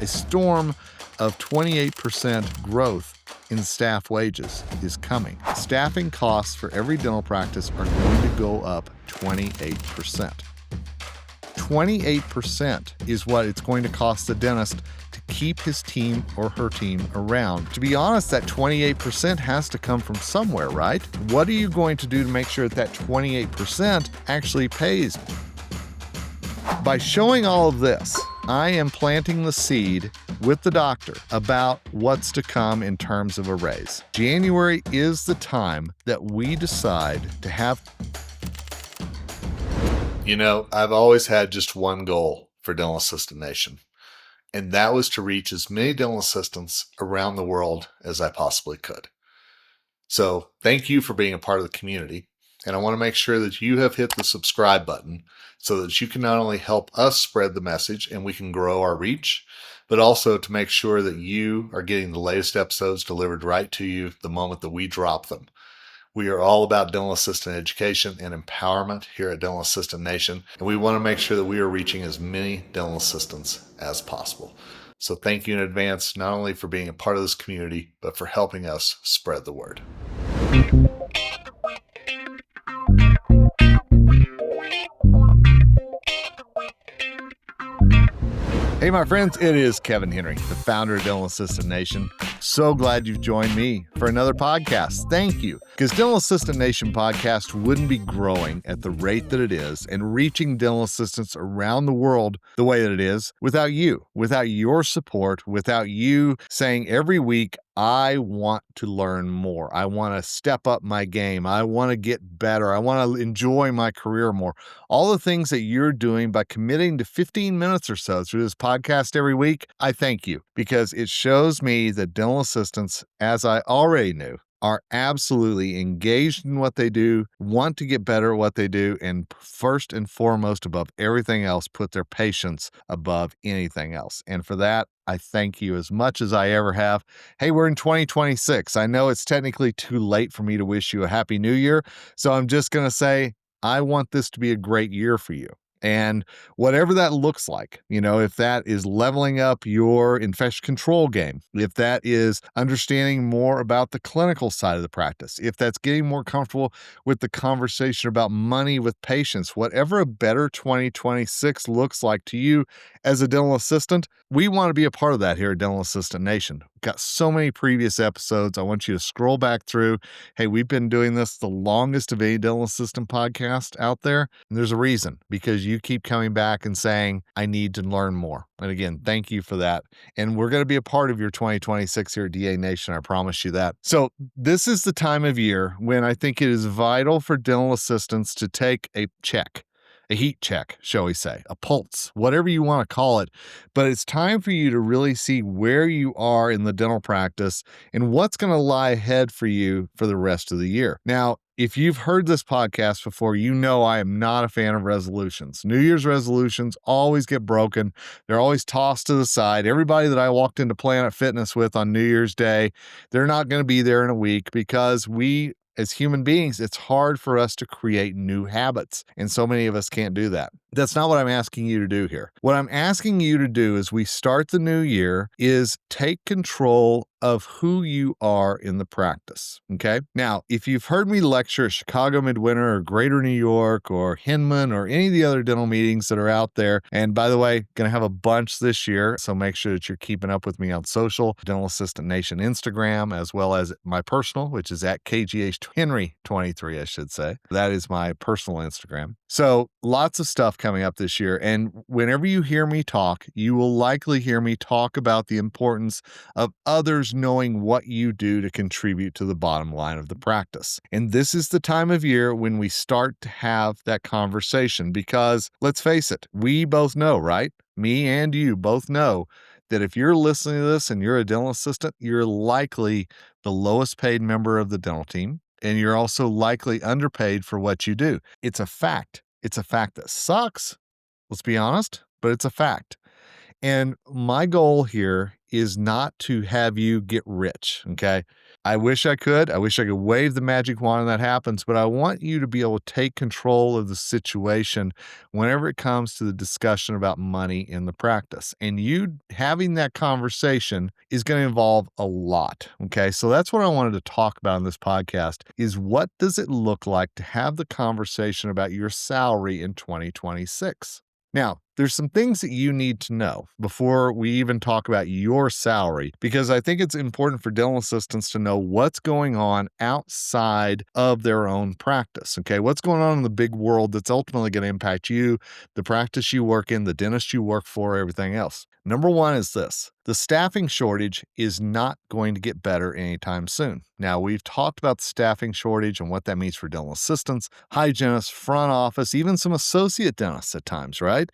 A storm of 28% growth in staff wages is coming. Staffing costs for every dental practice are going to go up 28%. 28% is what it's going to cost the dentist to keep his team or her team around. To be honest, that 28% has to come from somewhere, right? What are you going to do to make sure that 28% actually pays? By showing all of this, I am planting the seed with the doctor about what's to come in terms of a raise. January is the time that we decide to have. You know, I've always had just one goal for Dental Assistant Nation, and that was to reach as many dental assistants around the world as I possibly could. So thank you for being a part of the community. And I want to make sure that you have hit the subscribe button so that you can not only help us spread the message and we can grow our reach, but also to make sure that you are getting the latest episodes delivered right to you the moment that we drop them. We are all about dental assistant education and empowerment here at Dental Assistant Nation, and we want to make sure that we are reaching as many dental assistants as possible. So thank you in advance, not only for being a part of this community, but for helping us spread the word. Hey, my friends, it is Kevin Henry, the founder of Dental Assistant Nation. So glad you've joined me for another podcast. Thank you. Because Dental Assistant Nation podcast wouldn't be growing at the rate that it is and reaching dental assistants around the world the way that it is without you, without your support, without you saying every week, I want to learn more. I want to step up my game. I want to get better. I want to enjoy my career more. All the things that you're doing by committing to 15 minutes or so through this podcast every week, I thank you because it shows me that dental assistants, as I already knew, are absolutely engaged in what they do, want to get better at what they do, and first and foremost, above everything else, put their patients above anything else. And for that, I thank you as much as I ever have. Hey, we're in 2026. I know it's technically too late for me to wish you a happy new year, so I'm just going to say, I want this to be a great year for you. And whatever that looks like, if that is leveling up your infection control game, if that is understanding more about the clinical side of the practice, if that's getting more comfortable with the conversation about money with patients, whatever a better 2026 looks like to you as a dental assistant, we want to be a part of that here at Dental Assistant Nation. We've got so many previous episodes. I want you to scroll back through. Hey, we've been doing this the longest of any dental assistant podcast out there. And there's a reason, because you keep coming back and saying, I need to learn more. And again, thank you for that. And we're going to be a part of your 2026 here at DA Nation. I promise you that. So this is the time of year when I think it is vital for dental assistants to take a heat check, shall we say, a pulse, whatever you want to call it. But it's time for you to really see where you are in the dental practice and what's going to lie ahead for you for the rest of the year. Now, if you've heard this podcast before, you know I am not a fan of resolutions. New Year's resolutions always get broken. They're always tossed to the side. Everybody that I walked into Planet Fitness with on New Year's Day, they're not going to be there in a week because as human beings, it's hard for us to create new habits, and so many of us can't do that. That's not what I'm asking you to do here. What I'm asking you to do as we start the new year is take control of who you are in the practice, okay? Now, if you've heard me lecture at Chicago Midwinter or Greater New York or Hinman or any of the other dental meetings that are out there, and by the way, going to have a bunch this year, so make sure that you're keeping up with me on social, Dental Assistant Nation Instagram, as well as my personal, which is at KGH Henry 23, I should say. That is my personal Instagram. So lots of stuff coming up this year. And whenever you hear me talk, you will likely hear me talk about the importance of others knowing what you do to contribute to the bottom line of the practice. And this is the time of year when we start to have that conversation because let's face it, we both know, right? Me and you both know that if you're listening to this and you're a dental assistant, you're likely the lowest paid member of the dental team. And you're also likely underpaid for what you do. It's a fact. It's a fact that sucks. Let's be honest, but it's a fact. And my goal here is not to have you get rich, okay? I wish I could. I wish I could wave the magic wand and that happens, but I want you to be able to take control of the situation whenever it comes to the discussion about money in the practice. And you having that conversation is going to involve a lot. Okay. So that's what I wanted to talk about in this podcast is what does it look like to have the conversation about your salary in 2026? Now, there's some things that you need to know before we even talk about your salary, because I think it's important for dental assistants to know what's going on outside of their own practice. Okay. What's going on in the big world that's ultimately going to impact you, the practice you work in, the dentist you work for, everything else. Number one is this. The staffing shortage is not going to get better anytime soon. Now, we've talked about the staffing shortage and what that means for dental assistants, hygienists, front office, even some associate dentists at times, right?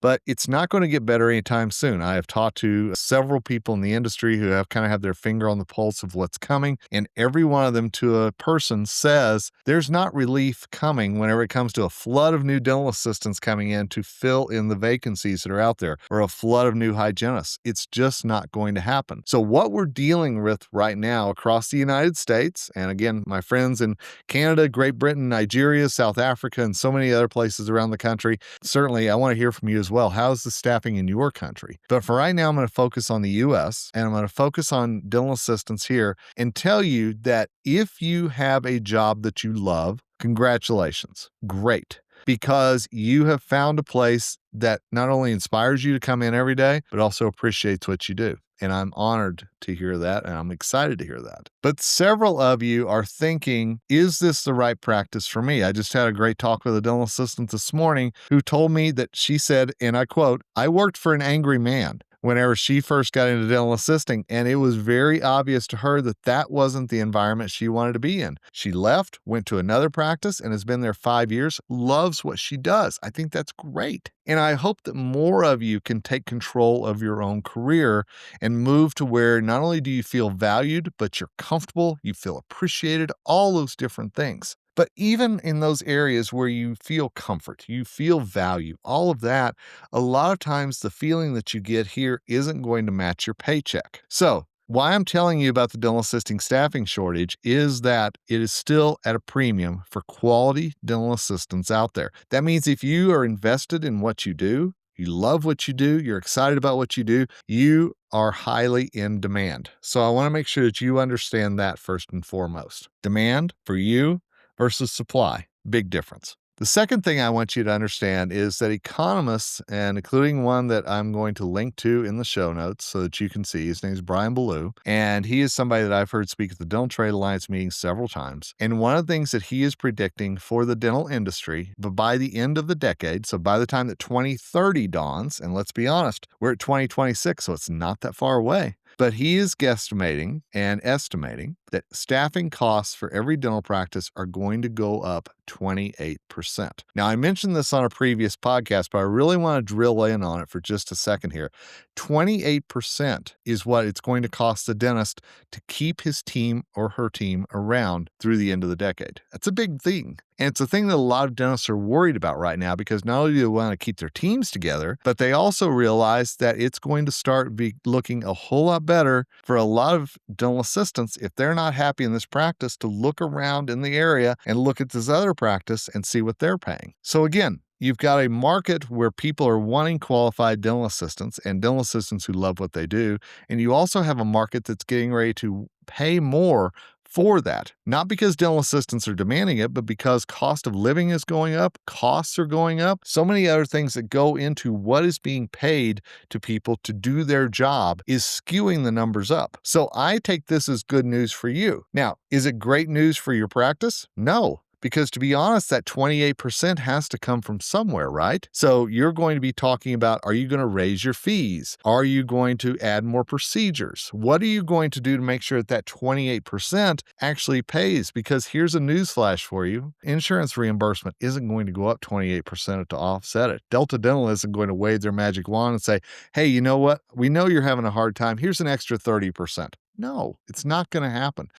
But it's not going to get better anytime soon. I have talked to several people in the industry who have kind of had their finger on the pulse of what's coming, and every one of them to a person says there's not relief coming whenever it comes to a flood of new dental assistants coming in to fill in the vacancies that are out there, or a flood of new hygienists. It's just not going to happen. So what we're dealing with right now across the United States, and again, my friends in Canada, Great Britain, Nigeria, South Africa, and so many other places around the country, certainly I want to hear from you as well. How's the staffing in your country? But for right now, I'm going to focus on the US and I'm going to focus on dental assistants here and tell you that if you have a job that you love, congratulations. Great. Because you have found a place that not only inspires you to come in every day, but also appreciates what you do. And I'm honored to hear that, and I'm excited to hear that. But several of you are thinking, is this the right practice for me? I just had a great talk with a dental assistant this morning who told me that she said, and I quote, I worked for an angry man whenever she first got into dental assisting, and it was very obvious to her that that wasn't the environment she wanted to be in. She left, went to another practice, and has been there 5 years, loves what she does. I think that's great. And I hope that more of you can take control of your own career and move to where not only do you feel valued, but you're comfortable, you feel appreciated, all those different things. But even in those areas where you feel comfort, you feel value, all of that, a lot of times the feeling that you get here isn't going to match your paycheck. So why I'm telling you about the dental assisting staffing shortage is that it is still at a premium for quality dental assistants out there. That means if you are invested in what you do, you love what you do, you're excited about what you do, you are highly in demand. So I want to make sure that you understand that first and foremost. Demand for you versus supply, big difference. The second thing I want you to understand is that economists, and including one that I'm going to link to in the show notes so that you can see, his name is Brian Ballou, and he is somebody that I've heard speak at the Dental Trade Alliance meetings several times. And one of the things that he is predicting for the dental industry, but by the end of the decade, so by the time that 2030 dawns, and let's be honest, we're at 2026, so it's not that far away. But he is guesstimating and estimating that staffing costs for every dental practice are going to go up 28%. Now, I mentioned this on a previous podcast, but I really want to drill in on it for just a second here. 28% is what it's going to cost the dentist to keep his team or her team around through the end of the decade. That's a big thing. And it's a thing that a lot of dentists are worried about right now because not only do they want to keep their teams together, but they also realize that it's going to start looking a whole lot better for a lot of dental assistants if they're not happy in this practice to look around in the area and look at this other practice and see what they're paying. So again, you've got a market where people are wanting qualified dental assistants and dental assistants who love what they do. And you also have a market that's getting ready to pay more for that. Not because dental assistants are demanding it, but because cost of living is going up, costs are going up, so many other things that go into what is being paid to people to do their job is skewing the numbers up. So I take this as good news for you. Now, is it great news for your practice? No. Because to be honest, that 28% has to come from somewhere, right? So you're going to be talking about, are you going to raise your fees? Are you going to add more procedures? What are you going to do to make sure that that 28% actually pays? Because here's a newsflash for you. Insurance reimbursement isn't going to go up 28% to offset it. Delta Dental isn't going to wave their magic wand and say, hey, you know what? We know you're having a hard time. Here's an extra 30%. No, it's not going to happen.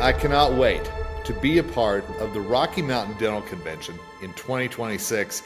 I cannot wait to be a part of the Rocky Mountain Dental Convention in 2026.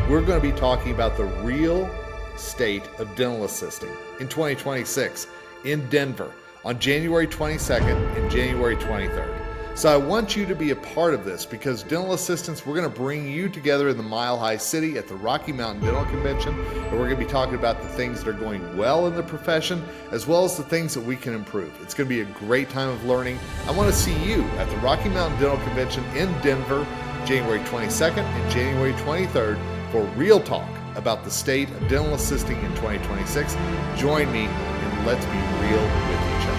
We're going to be talking about the real state of dental assisting in 2026 in Denver. on January 22nd and January 23rd. So I want you to be a part of this because dental assistants, we're going to bring you together in the Mile High City at the Rocky Mountain Dental Convention, and we're going to be talking about the things that are going well in the profession as well as the things that we can improve. It's going to be a great time of learning. I want to see you at the Rocky Mountain Dental Convention in Denver, January 22nd and January 23rd for real talk about the state of dental assisting in 2026. Join me and let's be real with each other.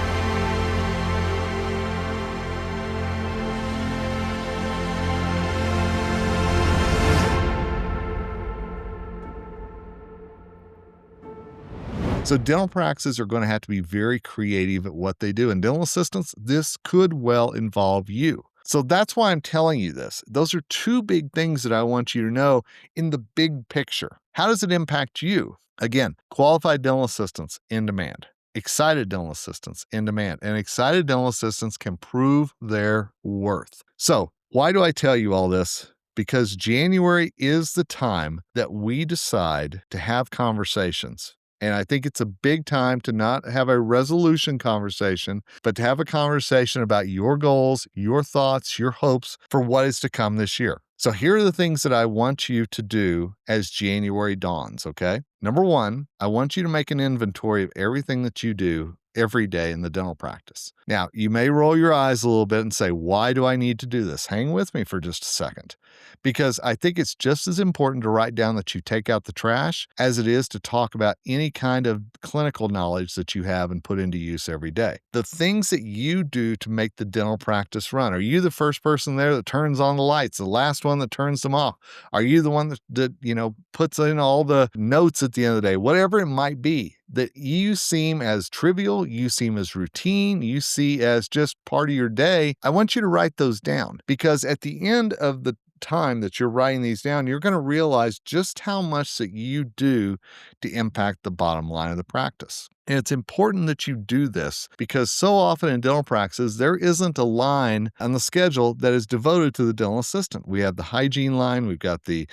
So dental practices are going to have to be very creative at what they do. And dental assistants, this could well involve you. So that's why I'm telling you this. Those are two big things that I want you to know in the big picture. How does it impact you? Again, qualified dental assistants in demand. Excited dental assistants in demand. And excited dental assistants can prove their worth. So why do I tell you all this? Because January is the time that we decide to have conversations. And I think it's a big time to not have a resolution conversation, but to have a conversation about your goals, your thoughts, your hopes for what is to come this year. So here are the things that I want you to do as January dawns, okay? Number one, I want you to make an inventory of everything that you do every day in the dental practice. Now, you may roll your eyes a little bit and say, why do I need to do this? Hang with me for just a second, because I think it's just as important to write down that you take out the trash as it is to talk about any kind of clinical knowledge that you have and put into use every day. The things that you do to make the dental practice run. Are you the first person there that turns on the lights, the last one that turns them off? Are you the one that puts in all the notes at the end of the day? Whatever it might be that you seem as trivial, you seem as routine, you see as just part of your day, I want you to write those down, because at the end of the time that you're writing these down, you're going to realize just how much that you do to impact the bottom line of the practice. And it's important that you do this because so often in dental practices, there isn't a line on the schedule that is devoted to the dental assistant. We have the hygiene line. We've got the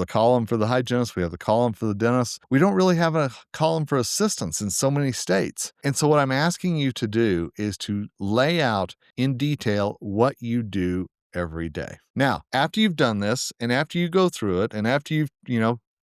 column for the hygienist. We have the column for the dentist. We don't really have a column for assistants in so many states. And so what I'm asking you to do is to lay out in detail what you do every day. Now, after you've done this and after you go through it and after you've,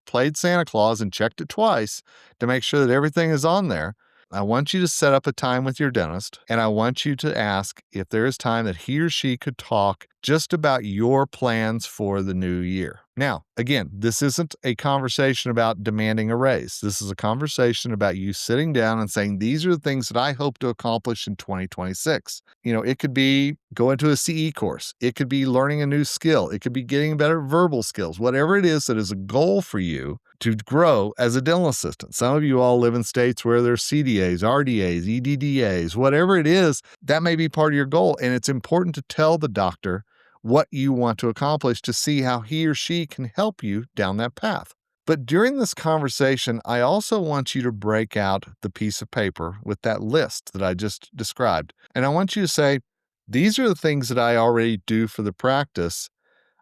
played Santa Claus and checked it twice to make sure that everything is on there, I want you to set up a time with your dentist, and I want you to ask if there is time that he or she could talk just about your plans for the new year. Now, again, this isn't a conversation about demanding a raise. This is a conversation about you sitting down and saying, these are the things that I hope to accomplish in 2026. It could be going to a CE course. It could be learning a new skill. It could be getting better verbal skills. Whatever it is that is a goal for you to grow as a dental assistant. Some of you all live in states where there's CDAs, RDAs, EDDAs, whatever it is, that may be part of your goal. And it's important to tell the doctor what you want to accomplish to see how he or she can help you down that path. But during this conversation, I also want you to break out the piece of paper with that list that I just described. And I want you to say, these are the things that I already do for the practice.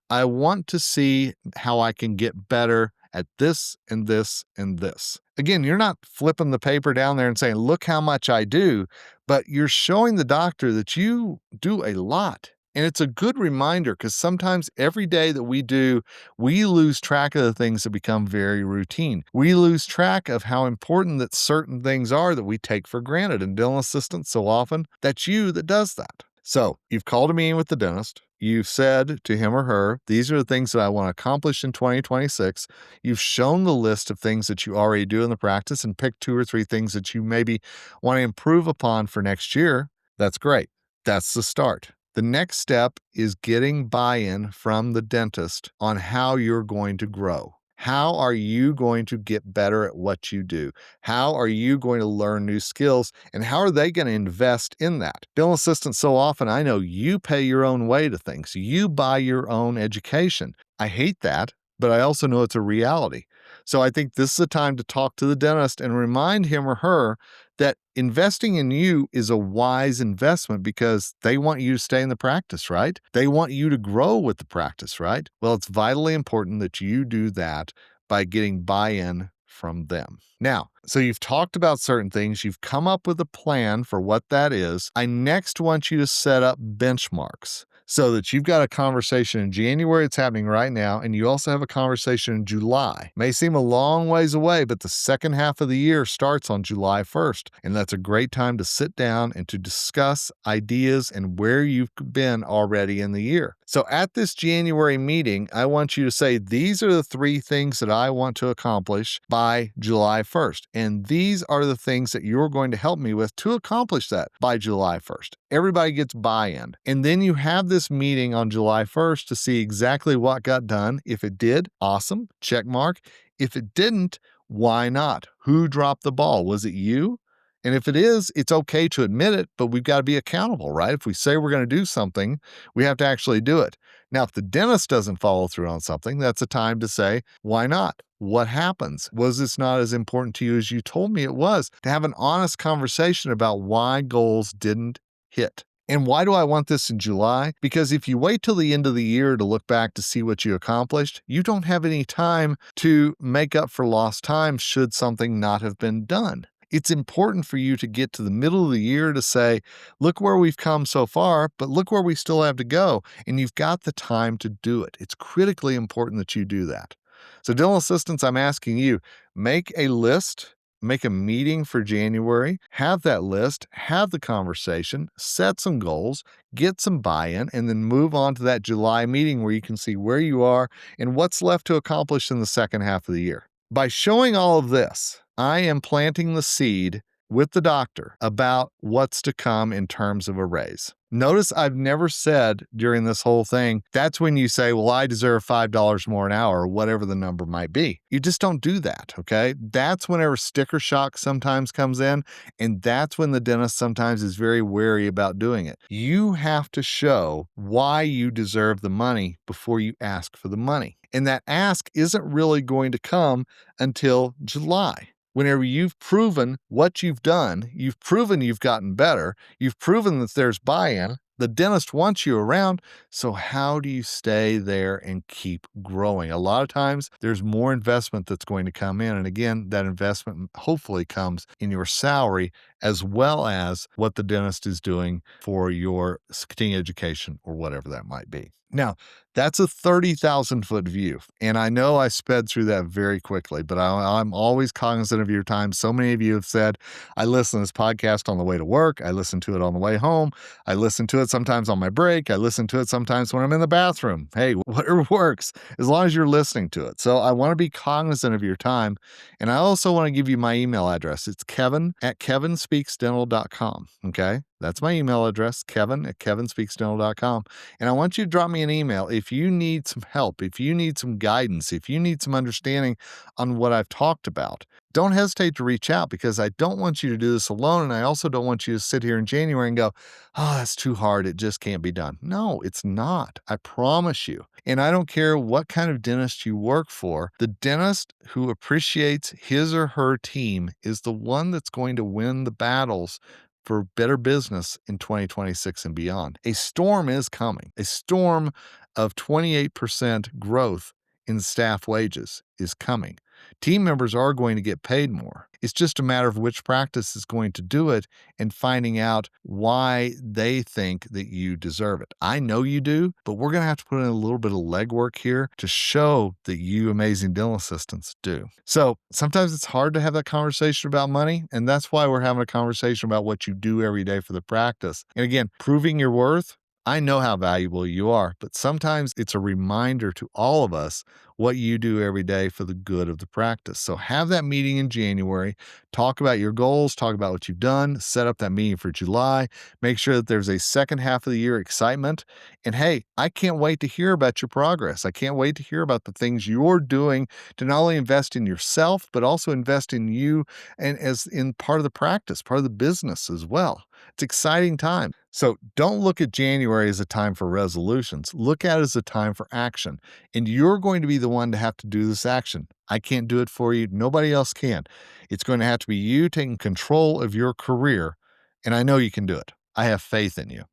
I want to see how I can get better at this and this and this. Again, you're not flipping the paper down there and saying, look how much I do, but you're showing the doctor that you do a lot. And it's a good reminder because sometimes every day that we do, we lose track of the things that become very routine. We lose track of how important that certain things are that we take for granted. And dental assistants, so often, that's you that does that. So you've called a meeting with the dentist. You've said to him or her, these are the things that I want to accomplish in 2026. You've shown the list of things that you already do in the practice and picked 2 or 3 things that you maybe want to improve upon for next year. That's great. That's the start. The next step is getting buy-in from the dentist on how you're going to grow. How are you going to get better at what you do? How are you going to learn new skills? And how are they going to invest in that? Dental assistants, so often, I know you pay your own way to things. You buy your own education. I hate that, but I also know it's a reality. So I think this is a time to talk to the dentist and remind him or her that investing in you is a wise investment because they want you to stay in the practice, right? They want you to grow with the practice, right? Well, it's vitally important that you do that by getting buy-in from them. Now, so you've talked about certain things, you've come up with a plan for what that is. I next want you to set up benchmarks so that you've got a conversation in January, it's happening right now, and you also have a conversation in July. May seem a long ways away, but the second half of the year starts on July 1st, and that's a great time to sit down and to discuss ideas and where you've been already in the year. So at this January meeting, I want you to say, these are the 3 things that I want to accomplish by July 1st. And these are the things that you're going to help me with to accomplish that by July 1st. Everybody gets buy-in. And then you have this meeting on July 1st to see exactly what got done. If it did, awesome, check mark. If it didn't, why not? Who dropped the ball? Was it you? And if it is, it's okay to admit it, but we've got to be accountable, right? If we say we're going to do something, we have to actually do it. Now, if the dentist doesn't follow through on something, that's a time to say, why not? What happens? Was this not as important to you as you told me it was? To have an honest conversation about why goals didn't hit. And why do I want this in July? Because if you wait till the end of the year to look back to see what you accomplished, you don't have any time to make up for lost time should something not have been done. It's important for you to get to the middle of the year to say, look where we've come so far, but look where we still have to go. And you've got the time to do it. It's critically important that you do that. So dental assistants, I'm asking you, make a list, make a meeting for January, have that list, have the conversation, set some goals, get some buy-in, and then move on to that July meeting where you can see where you are and what's left to accomplish in the second half of the year. By showing all of this, I am planting the seed with the doctor about what's to come in terms of a raise. Notice I've never said during this whole thing, that's when you say, well, I deserve $5 more an hour, or whatever the number might be. You just don't do that, okay? That's whenever sticker shock sometimes comes in, and that's when the dentist sometimes is very wary about doing it. You have to show why you deserve the money before you ask for the money. And that ask isn't really going to come until July. Whenever you've proven what you've done, you've proven you've gotten better, you've proven that there's buy-in, the dentist wants you around, so how do you stay there and keep growing? A lot of times there's more investment that's going to come in, and again, that investment hopefully comes in your salary as well as what the dentist is doing for your continuing education or whatever that might be. Now, that's a 30,000 foot view. And I know I sped through that very quickly, but I'm always cognizant of your time. So many of you have said, I listen to this podcast on the way to work. I listen to it on the way home. I listen to it sometimes on my break. I listen to it sometimes when I'm in the bathroom. Hey, whatever works, as long as you're listening to it. So I want to be cognizant of your time. And I also want to give you my email address. It's kevin@kevinspeaksdental.com. Okay. That's my email address, kevin@kevinspeaksdental.com. And I want you to drop me an email if you need some help, if you need some guidance, if you need some understanding on what I've talked about. Don't hesitate to reach out because I don't want you to do this alone. And I also don't want you to sit here in January and go, oh, that's too hard. It just can't be done. No, it's not. I promise you. And I don't care what kind of dentist you work for. The dentist who appreciates his or her team is the one that's going to win the battles for better business in 2026 and beyond. A storm is coming. A storm of 28% growth in staff wages is coming. Team members are going to get paid more. It's just a matter of which practice is going to do it and finding out why they think that you deserve it. I know you do, but we're going to have to put in a little bit of legwork here to show that you amazing dental assistants do. So sometimes it's hard to have that conversation about money, and that's why we're having a conversation about what you do every day for the practice. And again, proving your worth. I know how valuable you are, but sometimes it's a reminder to all of us what you do every day for the good of the practice. So have that meeting in January, talk about your goals, talk about what you've done, set up that meeting for July, make sure that there's a second half of the year excitement. And hey, I can't wait to hear about your progress. I can't wait to hear about the things you're doing to not only invest in yourself, but also invest in you and as in part of the practice, part of the business as well. It's exciting time. So don't look at January as a time for resolutions. Look at it as a time for action. And you're going to be the one to have to do this action. I can't do it for you. Nobody else can. It's going to have to be you taking control of your career. And I know you can do it. I have faith in you.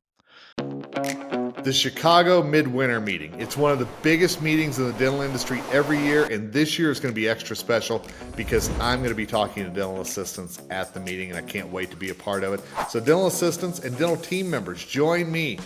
The Chicago Midwinter Meeting. It's one of the biggest meetings in the dental industry every year, and this year is going to be extra special because I'm going to be talking to dental assistants at the meeting, and I can't wait to be a part of it. So dental assistants and dental team members, join me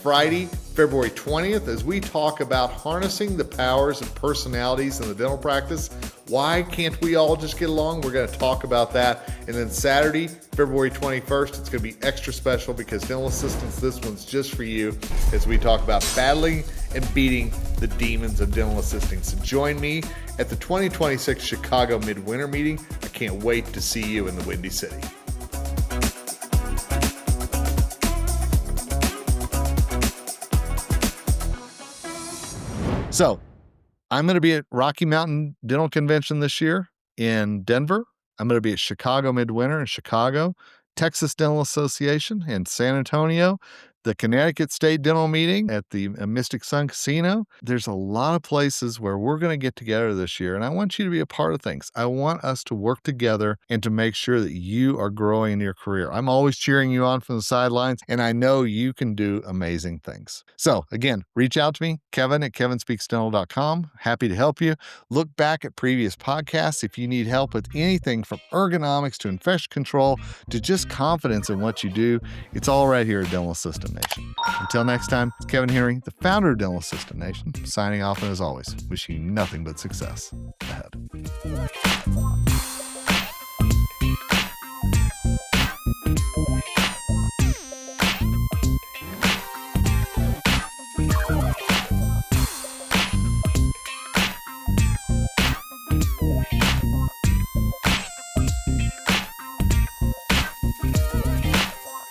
Friday, February 20th, as we talk about harnessing the powers and personalities in the dental practice. Why can't we all just get along? We're going to talk about that. And then Saturday, February 21st, it's going to be extra special because dental assistants, this one's just for you, as we talk about battling and beating the demons of dental assisting. So join me at the 2026 Chicago Midwinter Meeting. I can't wait to see you in the Windy City. So I'm going to be at Rocky Mountain Dental Convention this year in Denver. I'm going to be at Chicago Midwinter in Chicago, Texas Dental Association in San Antonio, the Connecticut State Dental Meeting at the Mystic Sun Casino. There's a lot of places where we're going to get together this year, and I want you to be a part of things. I want us to work together and to make sure that you are growing in your career. I'm always cheering you on from the sidelines, and I know you can do amazing things. So again, reach out to me, Kevin at kevinspeaksdental.com. Happy to help you. Look back at previous podcasts if you need help with anything from ergonomics to infection control to just confidence in what you do. It's all right here at Dental Assistant Nation. Until next time, it's Kevin Henry, the founder of Dental Assistant Nation, signing off, and as always, wishing you nothing but success ahead.